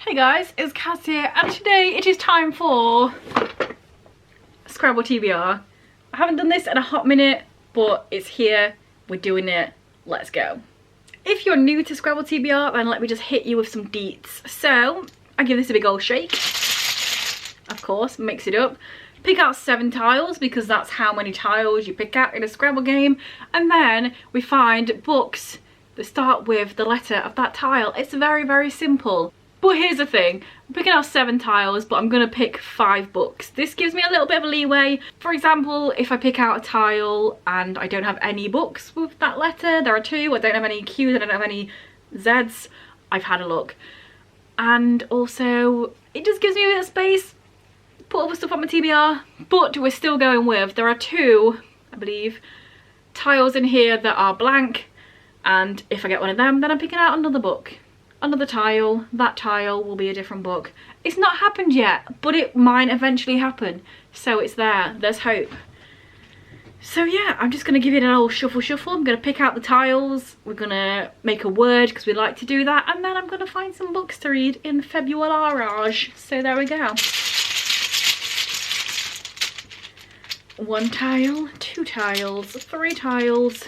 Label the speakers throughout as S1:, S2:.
S1: Hey guys, it's Kaz here, and today it is time for Scrabble TBR. I haven't done this in a hot minute, but it's here, we're doing it, let's go. If you're new to Scrabble TBR, then let me just hit you with some deets. So, I give this a big old shake, of course, mix it up. Pick out 7 tiles, because that's how many tiles you pick out in a Scrabble game, and then we find books that start with the letter of that tile. It's very, very simple. But here's the thing, I'm picking out 7 tiles, but I'm going to pick 5 books. This gives me a little bit of a leeway. For example, if I pick out a tile and I don't have any books with that letter, there are 2, I don't have any Qs, I don't have any Zs, I've had a look. And also, it just gives me a bit of space, put other stuff on my TBR, but we're still going with, there are 2, I believe, tiles in here that are blank, and if I get one of them, then I'm picking out another book. Another tile, that tile will be a different book. It's not happened yet, but it might eventually happen. So it's there, there's hope. So yeah, I'm just gonna give it an old shuffle. I'm gonna pick out the tiles, we're gonna make a word because we like to do that, and then I'm gonna find some books to read in February. So there we go. 1 tile, 2 tiles, 3 tiles,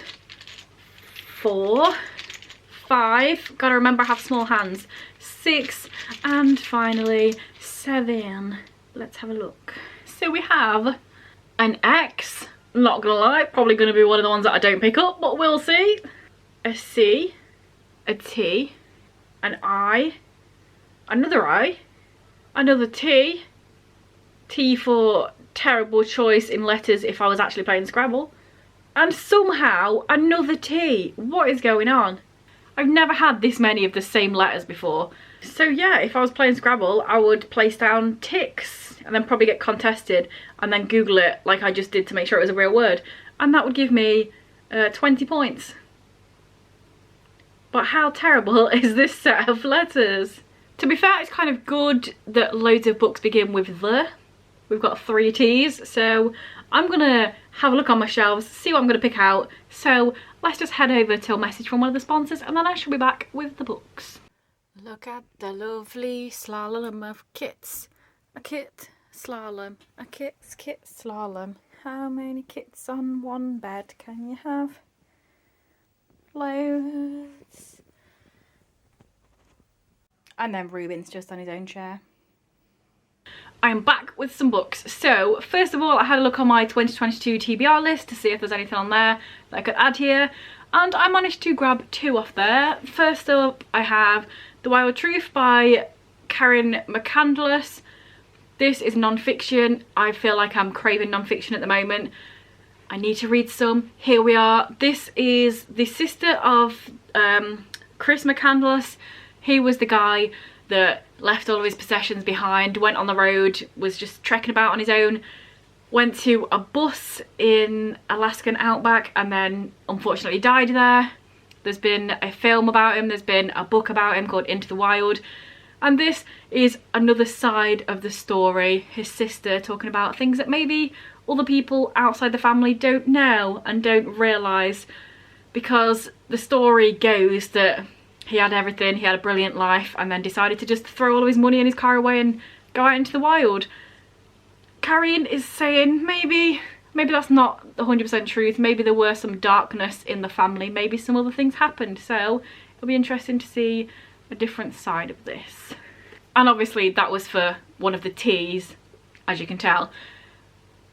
S1: 4, 5, gotta remember I have small hands, 6, and finally 7. Let's have a look. So we have an X, not gonna lie, probably gonna be one of the ones that I don't pick up, but we'll see. A C, a T, an I, another T, T for terrible choice in letters if I was actually playing Scrabble, and somehow another T. What is going on? I've never had this many of the same letters before. So yeah, if I was playing Scrabble, I would place down ticks and then probably get contested and then Google it like I just did to make sure it was a real word. And that would give me 20 points. But how terrible is this set of letters? To be fair, it's kind of good that loads of books begin with the. We've got 3 T's, so I'm gonna have a look on my shelves, see what I'm gonna pick out. So let's just head over to a message from one of the sponsors and then I shall be back with the books. Look at the lovely slalom of kits. A kit slalom, a kit's kit slalom. How many kits on one bed can you have? Loads. And then Ruben's just on his own chair. I'm back with some books. So first of all, I had a look on my 2022 TBR list to see if there's anything on there that I could add here, and I managed to grab 2 off there. First up, I have The Wild Truth by Mccandless. This is non-fiction. I feel like I'm craving non-fiction at the moment. I need to read some. Here we are. This is the sister of Chris Mccandless. He was the guy that left all of his possessions behind, went on the road, was just trekking about on his own, went to a bus in Alaskan outback and then unfortunately died there. There's been a film about him, there's been a book about him called Into the Wild, and this is another side of the story, his sister talking about things that maybe other people outside the family don't know and don't realise, because the story goes that he had everything, he had a brilliant life, and then decided to just throw all of his money and his car away and go out into the wild. Carrie is saying maybe that's not 100% truth, maybe there were some darkness in the family, maybe some other things happened, so it'll be interesting to see a different side of this. And obviously that was for one of the T's, as you can tell.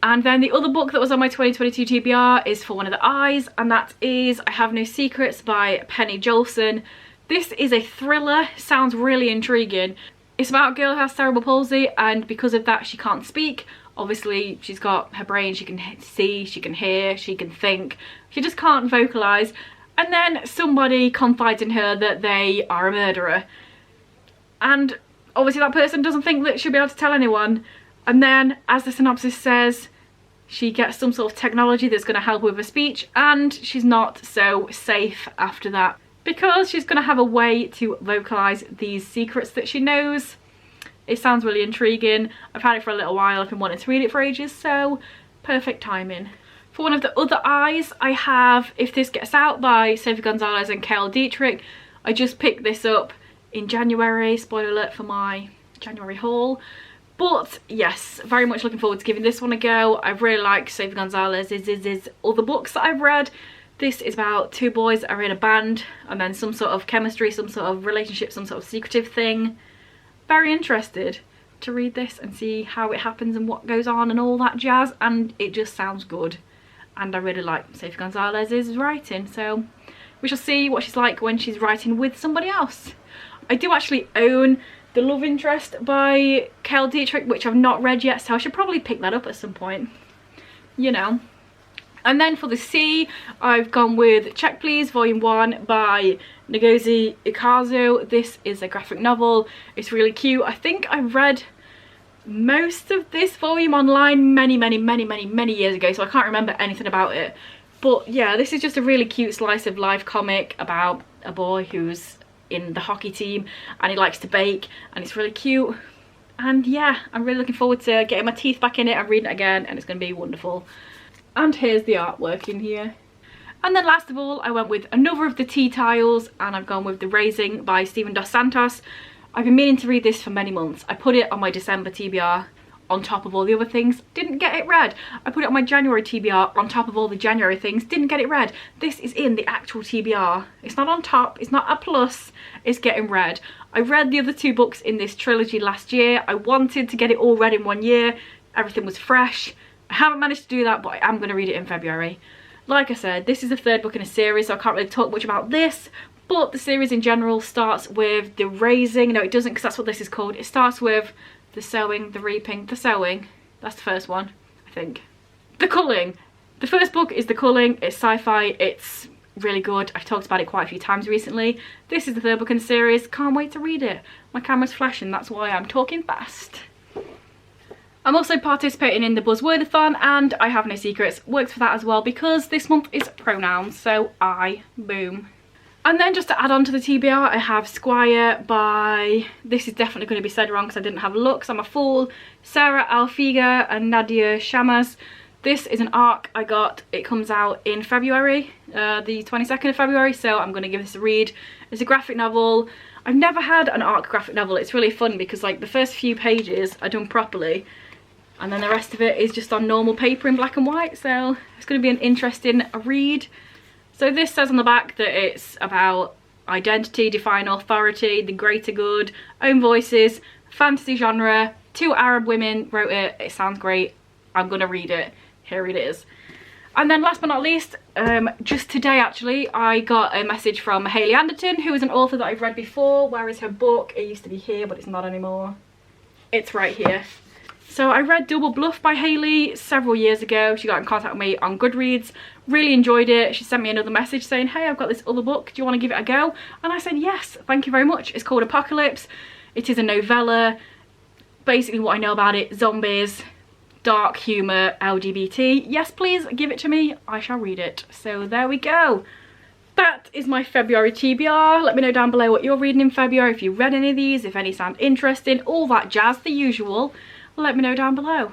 S1: And then the other book that was on my 2022 TBR is for one of the I's, and that is I Have No Secrets by Penny Jolson. This is a thriller, sounds really intriguing. It's about a girl who has cerebral palsy, and because of that she can't speak. Obviously she's got her brain, she can see, she can hear, she can think. She just can't vocalise. And then somebody confides in her that they are a murderer. And obviously that person doesn't think that she'll be able to tell anyone. And then, as the synopsis says, she gets some sort of technology that's going to help with her speech, and she's not so safe after that, because she's going to have a way to vocalise these secrets that she knows. It sounds really intriguing. I've had it for a little while, I've been wanting to read it for ages, so perfect timing. For one of the other I's, I have If This Gets Out by Sophie Gonzalez and Kel Dietrich. I just picked this up in January. Spoiler alert for my January haul. But yes, very much looking forward to giving this one a go. I really like Sophie Gonzalez's other books that I've read. This is about two boys that are in a band and then some sort of chemistry, some sort of relationship, some sort of secretive thing. Very interested to read this and see how it happens and what goes on and all that jazz, and it just sounds good. And I really like Sophie Gonzalez's writing, so we shall see what she's like when she's writing with somebody else. I do actually own The Love Interest by Kel Dietrich, which I've not read yet, so I should probably pick that up at some point, you know. And then for the C, I've gone with Check Please Volume 1 by Ngozi Ikazu. This is a graphic novel. It's really cute. I think I read most of this volume online many years ago, so I can't remember anything about it. But yeah, this is just a really cute slice of life comic about a boy who's in the hockey team and he likes to bake, and it's really cute. And yeah, I'm really looking forward to getting my teeth back in it and reading it again, and it's going to be wonderful. And here's the artwork in here. And then last of all, I went with another of the tea tiles, and I've gone with The Raising by Stephen Dos Santos. I've been meaning to read this for many months. I put it on my December TBR on top of all the other things, didn't get it read. I put it on my January TBR on top of all the January things, didn't get it read. This is in the actual TBR. It's not on top, it's not a plus, it's getting read. I read the other two books in this trilogy last year. I wanted to get it all read in 1 year. Everything was fresh. I haven't managed to do that, but I am going to read it in February. Like I said, this is the third book in a series, so I can't really talk much about this, but the series in general starts with The Raising. No, it doesn't, because that's what this is called. It starts with The Sowing, The Reaping, The Sowing. That's the first one, I think. The Culling. The first book is The Culling. It's sci-fi. It's really good. I've talked about it quite a few times recently. This is the third book in the series. Can't wait to read it. My camera's flashing, that's why I'm talking fast. I'm also participating in the Buzzwordathon, and I Have No Secrets works for that as well, because this month is pronouns, so I, boom. And then just to add on to the TBR, I have Squire by, this is definitely going to be said wrong because I didn't have a look, so I'm a fool, Sarah Alfiga and Nadia Shamas. This is an ARC I got. It comes out in February, the 22nd of February, so I'm going to give this a read. It's a graphic novel. I've never had an ARC graphic novel. It's really fun because like the first few pages are done properly, and then the rest of it is just on normal paper in black and white, so it's going to be an interesting read. So this says on the back that it's about identity, define authority, the greater good, own voices, fantasy genre. 2 Arab women wrote it. It sounds great. I'm going to read it. Here it is. And then last but not least, just today actually, I got a message from Hayley Anderton, who is an author that I've read before. Where is her book? It used to be here, but it's not anymore. It's right here. So I read Double Bluff by Hayley several years ago. She got in contact with me on Goodreads, really enjoyed it. She sent me another message saying, hey, I've got this other book, do you want to give it a go? And I said, yes, thank you very much. It's called Apocalypse. It is a novella. Basically what I know about it, zombies, dark humour, LGBT. Yes, please give it to me. I shall read it. So there we go. That is my February TBR. Let me know down below what you're reading in February, if you read any of these, if any sound interesting, all that jazz, the usual. Let me know down below.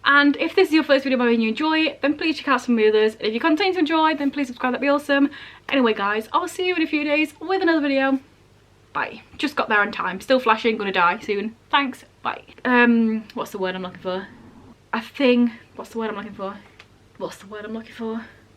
S1: And if this is your first video by me and you enjoy it, then please check out some of the others. And if you continue to enjoy, then please subscribe, that'd be awesome. Anyway guys, I'll see you in a few days with another video. Bye. Just got there on time. Still flashing, gonna die soon. Thanks, bye. What's the word I'm looking for? What's the word I'm looking for?